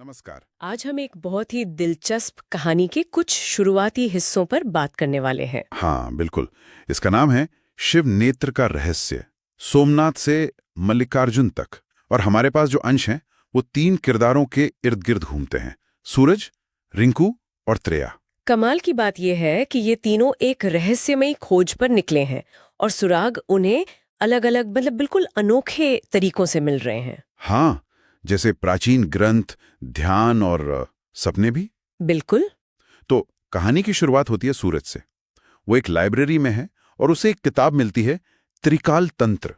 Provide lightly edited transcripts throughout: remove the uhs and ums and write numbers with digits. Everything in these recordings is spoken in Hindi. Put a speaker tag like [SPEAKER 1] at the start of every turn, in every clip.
[SPEAKER 1] नमस्कार।
[SPEAKER 2] आज हम एक बहुत ही दिलचस्प कहानी के कुछ शुरुआती हिस्सों पर बात करने वाले हैं।
[SPEAKER 1] हाँ बिल्कुल। इसका नाम है शिव नेत्र का रहस्य, सोमनाथ से मल्लिकार्जुन तक। और हमारे पास जो अंश हैं वो 3 किरदारों के इर्द गिर्द घूमते हैं, सूरज, रिंकू और त्रेया।
[SPEAKER 2] कमाल की बात यह है कि ये तीनों एक रहस्यमयी खोज पर निकले हैं और सुराग उन्हें अलग अलग बिल्कुल अनोखे तरीकों से मिल रहे हैं।
[SPEAKER 1] हाँ, जैसे प्राचीन ग्रंथ, ध्यान और सपने भी।
[SPEAKER 2] बिल्कुल।
[SPEAKER 1] तो कहानी की शुरुआत होती है सूरज से। वो एक लाइब्रेरी में है और उसे एक किताब मिलती है, त्रिकाल तंत्र।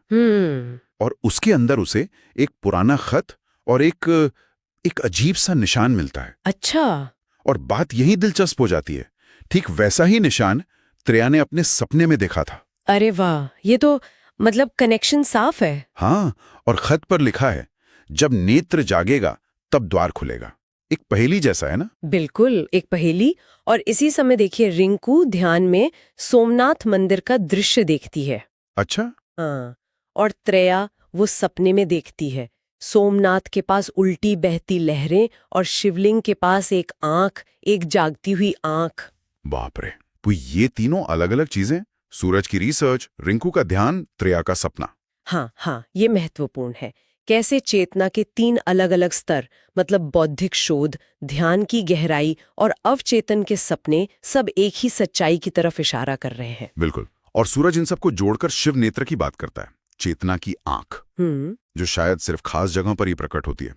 [SPEAKER 1] और उसके अंदर उसे एक पुराना खत और एक अजीब सा निशान मिलता है।
[SPEAKER 2] अच्छा।
[SPEAKER 1] और बात यही दिलचस्प हो जाती है, ठीक वैसा ही निशान त्रेया ने अपने सपने में देखा था।
[SPEAKER 2] अरे वाह, ये तो कनेक्शन साफ है।
[SPEAKER 1] हाँ, और खत पर लिखा है, जब नेत्र जागेगा तब द्वार खुलेगा। एक पहेली जैसा है ना?
[SPEAKER 2] बिल्कुल एक पहेली। और इसी समय देखिए, रिंकू ध्यान में सोमनाथ मंदिर का दृश्य देखती है।
[SPEAKER 1] अच्छा।
[SPEAKER 2] हाँ, और त्रेया वो सपने में देखती है, सोमनाथ के पास उल्टी बहती लहरें और शिवलिंग के पास एक आंख, एक जागती हुई आंख।
[SPEAKER 1] बाप रे, तो ये तीनों अलग अलग चीजें, सूरज की रिसर्च, रिंकू का ध्यान, त्रेया का सपना।
[SPEAKER 2] हाँ, ये महत्वपूर्ण है। कैसे चेतना के 3 अलग अलग स्तर, बौद्धिक शोध, ध्यान की गहराई और अवचेतन के सपने, सब एक ही सच्चाई की तरफ इशारा कर रहे हैं।
[SPEAKER 1] बिल्कुल। और सूरज इन सबको जोड़कर शिव नेत्र की बात करता है, चेतना की आंख, जो शायद सिर्फ खास जगहों पर ही प्रकट होती है,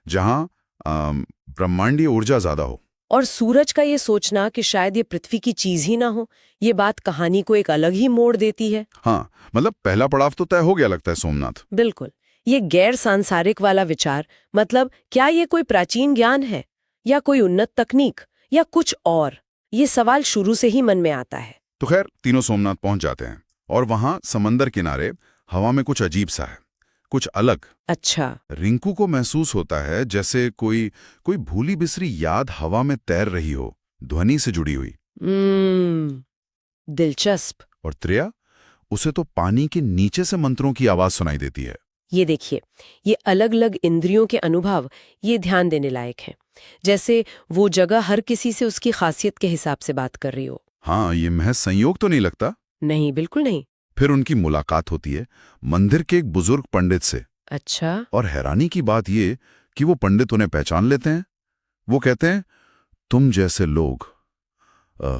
[SPEAKER 1] जहां ब्रह्मांडीय ऊर्जा ज्यादा हो।
[SPEAKER 2] और सूरज का ये सोचना कि शायद ये पृथ्वी की चीज ही ना हो, ये बात कहानी को एक अलग ही मोड़ देती है।
[SPEAKER 1] हाँ, पहला पड़ाव तो तय हो गया लगता है, सोमनाथ।
[SPEAKER 2] बिल्कुल। ये गैर सांसारिक वाला विचार, क्या ये कोई प्राचीन ज्ञान है या कोई उन्नत तकनीक या कुछ और, ये सवाल शुरू से ही मन में आता है।
[SPEAKER 1] तो खैर, तीनों सोमनाथ पहुंच जाते हैं और वहां समंदर किनारे हवा में कुछ अजीब सा है, कुछ अलग।
[SPEAKER 2] अच्छा।
[SPEAKER 1] रिंकू को महसूस होता है जैसे कोई भूली बिसरी याद हवा में तैर रही हो, ध्वनि से जुड़ी हुई।
[SPEAKER 2] दिलचस्प।
[SPEAKER 1] और त्रेया, उसे तो पानी के नीचे से मंत्रों की आवाज सुनाई देती है।
[SPEAKER 2] ये देखिए, ये अलग अलग इंद्रियों के अनुभव, ये ध्यान देने लायक है। जैसे वो जगह हर किसी से उसकी खासियत के हिसाब से बात कर रही हो।
[SPEAKER 1] हाँ, ये महज संयोग तो नहीं लगता।
[SPEAKER 2] नहीं, बिल्कुल नहीं।
[SPEAKER 1] फिर उनकी मुलाकात होती है मंदिर के एक बुजुर्ग पंडित से।
[SPEAKER 2] अच्छा।
[SPEAKER 1] और हैरानी की बात ये कि वो पंडित उन्हें पहचान लेते हैं। वो कहते हैं, तुम जैसे लोग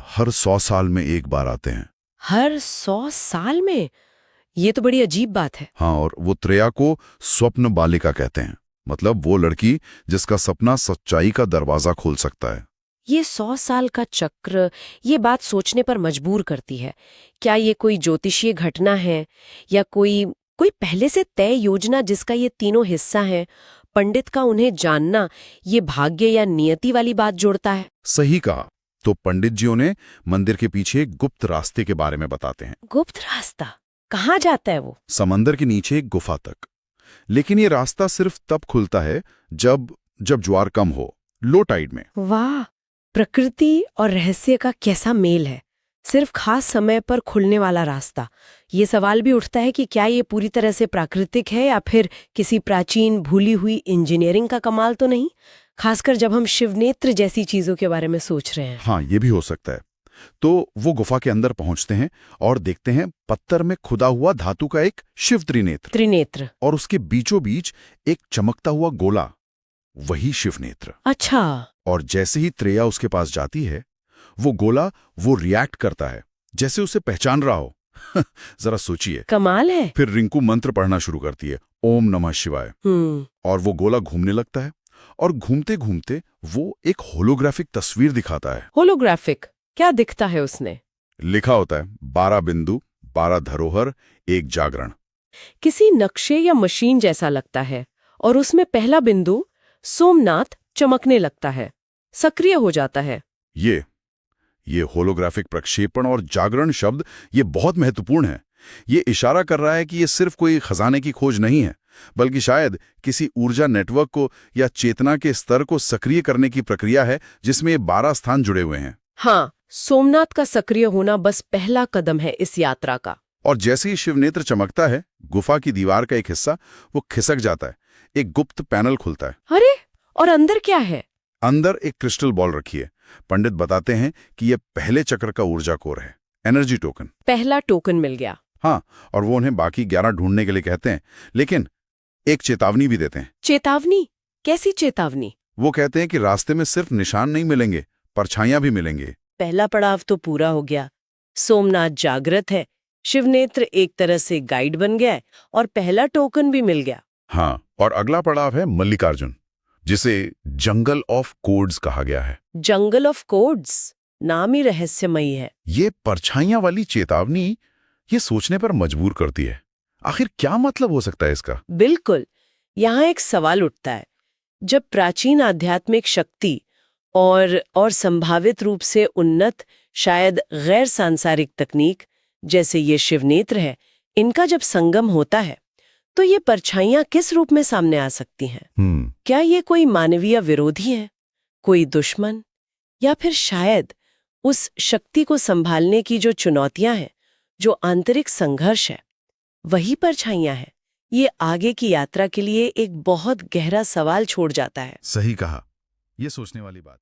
[SPEAKER 1] हर 100 साल में एक बार आते हैं।
[SPEAKER 2] हर 100 साल में? ये तो बड़ी अजीब बात है।
[SPEAKER 1] हाँ, और वो त्रेया को स्वप्न बालिका कहते हैं, मतलब वो लड़की जिसका सपना सच्चाई का दरवाजा खोल सकता है।
[SPEAKER 2] ये 100 साल का चक्र, ये बात सोचने पर मजबूर करती है। क्या ये कोई ज्योतिषीय घटना है या कोई पहले से तय योजना जिसका ये तीनों हिस्सा है? पंडित का उन्हें जानना, ये भाग्य या नियति वाली बात जोड़ता है?
[SPEAKER 1] सही कहा। तो पंडित जी उन्हें मंदिर के पीछे एक गुप्त रास्ते के बारे में बताते हैं।
[SPEAKER 2] गुप्त रास्ता? कहाँ जाता है वो?
[SPEAKER 1] समंदर के नीचे एक गुफा तक। लेकिन ये रास्ता सिर्फ तब खुलता है जब ज्वार कम हो, लो टाइड में।
[SPEAKER 2] वाह, प्रकृति और रहस्य का कैसा मेल है। सिर्फ खास समय पर खुलने वाला रास्ता। ये सवाल भी उठता है कि क्या ये पूरी तरह से प्राकृतिक है या फिर किसी प्राचीन भूली हुई इंजीनियरिंग का कमाल तो नहीं, खासकर जब हम शिवनेत्र जैसी चीजों के बारे में सोच रहे हैं।
[SPEAKER 1] हाँ, ये भी हो सकता है। तो वो गुफा के अंदर पहुंचते हैं और देखते हैं पत्थर में खुदा हुआ धातु का एक शिव त्रिनेत्र। और उसके बीचों बीच एक चमकता हुआ गोला, वही शिव नेत्र।
[SPEAKER 2] अच्छा।
[SPEAKER 1] और जैसे ही त्रेया उसके पास जाती है, वो गोला रिएक्ट करता है जैसे उसे पहचान रहा हो। जरा सोचिए।
[SPEAKER 2] कमाल है।
[SPEAKER 1] फिर रिंकू मंत्र पढ़ना शुरू करती है, ओम नमः शिवाय। और वो गोला घूमने लगता है और घूमते घूमते वो एक होलोग्राफिक तस्वीर दिखाता है।
[SPEAKER 2] होलोग्राफिक? क्या दिखता है उसने?
[SPEAKER 1] लिखा होता है 12 बिंदु, 12 धरोहर, 1 जागरण।
[SPEAKER 2] किसी नक्शे या मशीन जैसा लगता है। और उसमें पहला बिंदु सोमनाथ चमकने लगता है, सक्रिय हो जाता है।
[SPEAKER 1] ये होलोग्राफिक प्रक्षेपण और जागरण शब्द, ये बहुत महत्वपूर्ण है। ये इशारा कर रहा है कि ये सिर्फ कोई खजाने की खोज नहीं है, बल्कि शायद किसी ऊर्जा नेटवर्क को या चेतना के स्तर को सक्रिय करने की प्रक्रिया है, जिसमें ये 12 स्थान जुड़े हुए हैं।
[SPEAKER 2] हाँ, सोमनाथ का सक्रिय होना बस पहला कदम है इस यात्रा का।
[SPEAKER 1] और जैसे ही शिवनेत्र चमकता है, गुफा की दीवार का एक हिस्सा वो खिसक जाता है, एक गुप्त पैनल खुलता है।
[SPEAKER 2] अरे, और अंदर क्या है?
[SPEAKER 1] अंदर एक क्रिस्टल बॉल रखी है। पंडित बताते हैं कि यह पहले चक्र का ऊर्जा कोर है, एनर्जी टोकन।
[SPEAKER 2] पहला टोकन मिल गया।
[SPEAKER 1] हाँ, और वो उन्हें बाकी 11 ढूंढने के लिए कहते हैं, लेकिन एक चेतावनी भी देते हैं।
[SPEAKER 2] चेतावनी? कैसी चेतावनी?
[SPEAKER 1] वो कहते हैं कि रास्ते में सिर्फ निशान नहीं मिलेंगे, परछाइयां भी मिलेंगे।
[SPEAKER 2] पहला पड़ाव तो पूरा हो गया। सोमनाथ जागृत है, शिवनेत्र एक तरह से गाइड बन गया है और पहला टोकन भी मिल गया।
[SPEAKER 1] हाँ, और अगला पड़ाव है मल्लिकार्जुन, जिसे जंगल ऑफ कोड्स कहा गया है।
[SPEAKER 2] जंगल ऑफ कोड्स, नाम ही रहस्यमयी है।
[SPEAKER 1] ये परछाइयां वाली चेतावनी ये सोचने पर मजबूर करती है, आखिर क्या मतलब हो सकता है इसका?
[SPEAKER 2] बिल्कुल। यहाँ एक सवाल उठता है, जब प्राचीन आध्यात्मिक शक्ति और संभावित रूप से उन्नत, शायद गैर सांसारिक तकनीक जैसे ये शिवनेत्र है, इनका जब संगम होता है तो ये परछाइयां किस रूप में सामने आ सकती हैं? क्या ये कोई मानवीय विरोधी है, कोई दुश्मन, या फिर शायद उस शक्ति को संभालने की जो चुनौतियां हैं, जो आंतरिक संघर्ष है, वही परछाइयां हैं? ये आगे की यात्रा के लिए एक बहुत गहरा सवाल छोड़ जाता है।
[SPEAKER 1] सही कहा, ये सोचने वाली बात।